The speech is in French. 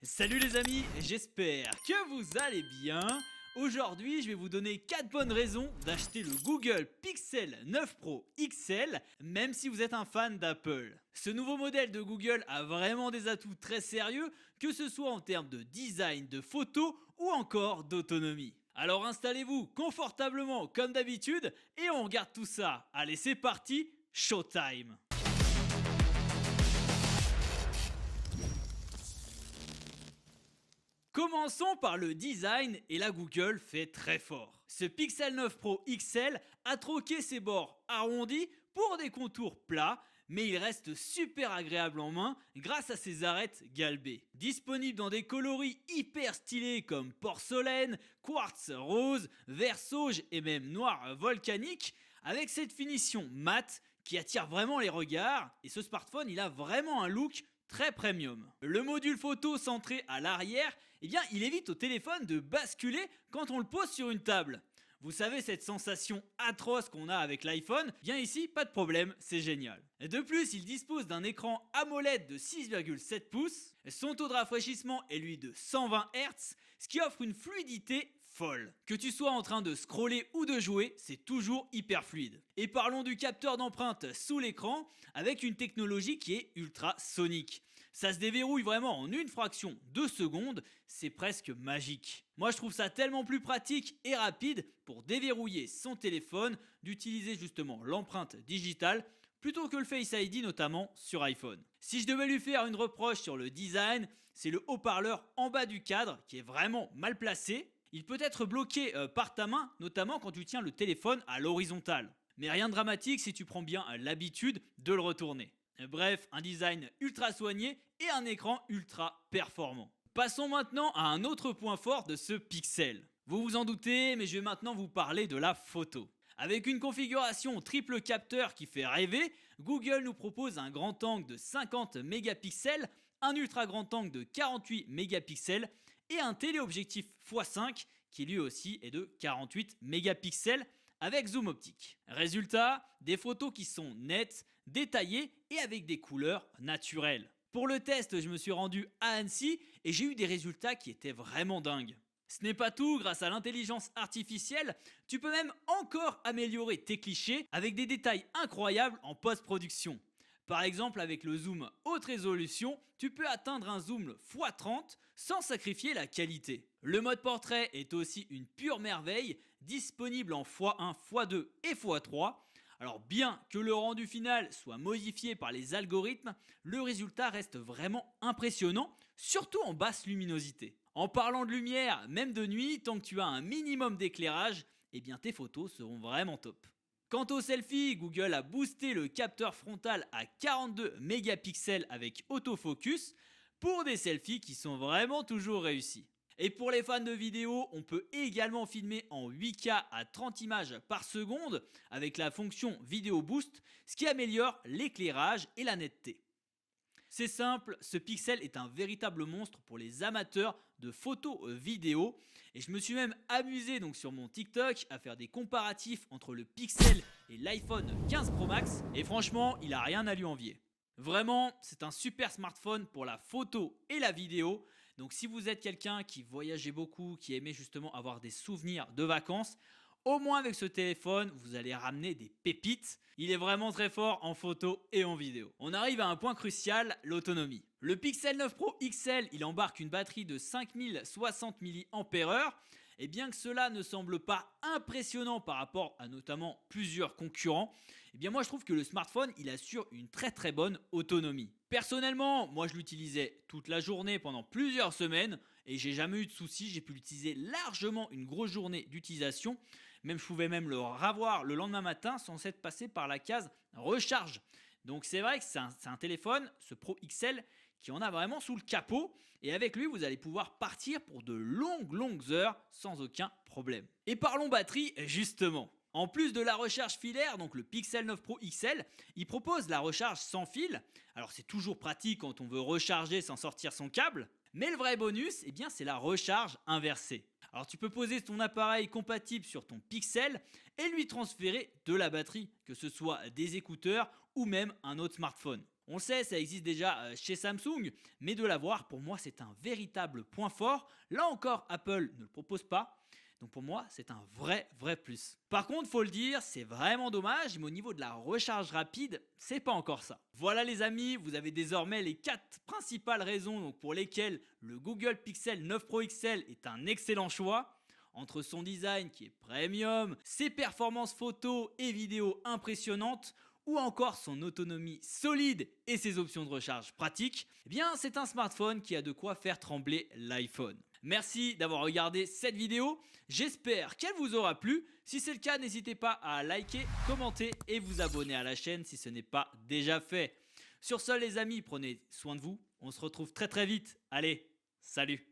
Salut les amis, j'espère que vous allez bien. Aujourd'hui, je vais vous donner 4 bonnes raisons d'acheter le Google Pixel 9 Pro XL, même si vous êtes un fan d'Apple. Ce nouveau modèle de Google a vraiment des atouts très sérieux, que ce soit en termes de design, de photos ou encore d'autonomie. Alors installez-vous confortablement comme d'habitude et on regarde tout ça. Allez, c'est parti, showtime! Commençons par le design et la Google fait très fort. Ce Pixel 9 Pro XL a troqué ses bords arrondis pour des contours plats, mais il reste super agréable en main grâce à ses arêtes galbées. Disponible dans des coloris hyper stylés comme porcelaine, quartz rose, vert sauge et même noir volcanique, avec cette finition mate qui attire vraiment les regards, et ce smartphone il a vraiment un look très premium. Le module photo centré à l'arrière, eh bien, il évite au téléphone de basculer quand on le pose sur une table. Vous savez, cette sensation atroce qu'on a avec l'iPhone, bien ici, pas de problème, c'est génial. De plus, il dispose d'un écran AMOLED de 6,7 pouces, son taux de rafraîchissement est lui de 120 Hz, ce qui offre une fluidité folle. Que tu sois en train de scroller ou de jouer, c'est toujours hyper fluide. Et parlons du capteur d'empreinte sous l'écran, avec une technologie qui est ultrasonique. Ça se déverrouille vraiment en une fraction de seconde, c'est presque magique. Moi je trouve ça tellement plus pratique et rapide pour déverrouiller son téléphone, d'utiliser justement l'empreinte digitale plutôt que le Face ID notamment sur iPhone. Si je devais lui faire une reproche sur le design, c'est le haut-parleur en bas du cadre qui est vraiment mal placé. Il peut être bloqué par ta main, notamment quand tu tiens le téléphone à l'horizontale. Mais rien de dramatique si tu prends bien l'habitude de le retourner. Bref, un design ultra soigné et un écran ultra performant. Passons maintenant à un autre point fort de ce Pixel. Vous vous en doutez, mais je vais maintenant vous parler de la photo. Avec une configuration triple capteur qui fait rêver, Google nous propose un grand angle de 50 mégapixels, un ultra grand angle de 48 mégapixels et un téléobjectif x5 qui lui aussi est de 48 mégapixels avec zoom optique. Résultat, des photos qui sont nettes, détaillées et avec des couleurs naturelles. Pour le test, je me suis rendu à Annecy et j'ai eu des résultats qui étaient vraiment dingues. Ce n'est pas tout, grâce à l'intelligence artificielle, tu peux même encore améliorer tes clichés avec des détails incroyables en post-production. Par exemple, avec le zoom haute résolution, tu peux atteindre un zoom x30 sans sacrifier la qualité. Le mode portrait est aussi une pure merveille, disponible en x1, x2 et x3. Alors bien que le rendu final soit modifié par les algorithmes, le résultat reste vraiment impressionnant, surtout en basse luminosité. En parlant de lumière, même de nuit, tant que tu as un minimum d'éclairage, eh bien tes photos seront vraiment top. Quant au selfie, Google a boosté le capteur frontal à 42 mégapixels avec autofocus pour des selfies qui sont vraiment toujours réussis. Et pour les fans de vidéo, on peut également filmer en 8K à 30 images par seconde avec la fonction Vidéo Boost, ce qui améliore l'éclairage et la netteté. C'est simple, ce Pixel est un véritable monstre pour les amateurs de photos vidéo et je me suis même amusé donc sur mon TikTok à faire des comparatifs entre le Pixel et l'iPhone 15 Pro Max et franchement, il a rien à lui envier. Vraiment, c'est un super smartphone pour la photo et la vidéo. Donc si vous êtes quelqu'un qui voyageait beaucoup, qui aimait justement avoir des souvenirs de vacances, au moins avec ce téléphone, vous allez ramener des pépites. Il est vraiment très fort en photo et en vidéo. On arrive à un point crucial, l'autonomie. Le Pixel 9 Pro XL, il embarque une batterie de 5060 mAh. Et bien que cela ne semble pas impressionnant par rapport à notamment plusieurs concurrents, eh bien moi je trouve que le smartphone il assure une très bonne autonomie. Personnellement, moi je l'utilisais toute la journée pendant plusieurs semaines et j'ai jamais eu de soucis, j'ai pu l'utiliser largement une grosse journée d'utilisation. Même je pouvais même le ravoir le lendemain matin sans être passé par la case recharge. Donc c'est vrai que c'est un téléphone, ce Pro XL, qui en a vraiment sous le capot et avec lui vous allez pouvoir partir pour de longues heures sans aucun problème. Et parlons batterie justement. En plus de la recharge filaire, donc le Pixel 9 Pro XL, il propose la recharge sans fil. Alors c'est toujours pratique quand on veut recharger sans sortir son câble. Mais le vrai bonus, eh bien, c'est la recharge inversée. Alors tu peux poser ton appareil compatible sur ton Pixel et lui transférer de la batterie, que ce soit des écouteurs ou même un autre smartphone. On le sait, ça existe déjà chez Samsung, mais de l'avoir, pour moi, c'est un véritable point fort. Là encore, Apple ne le propose pas. Donc pour moi, c'est un vrai plus. Par contre, faut le dire, c'est vraiment dommage, mais au niveau de la recharge rapide, c'est pas encore ça. Voilà les amis, vous avez désormais les 4 principales raisons donc, pour lesquelles le Google Pixel 9 Pro XL est un excellent choix. Entre son design qui est premium, ses performances photo et vidéo impressionnantes, ou encore son autonomie solide et ses options de recharge pratiques, eh bien c'est un smartphone qui a de quoi faire trembler l'iPhone. Merci d'avoir regardé cette vidéo, j'espère qu'elle vous aura plu. Si c'est le cas, n'hésitez pas à liker, commenter et vous abonner à la chaîne si ce n'est pas déjà fait. Sur ce les amis, prenez soin de vous, on se retrouve très vite. Allez, salut!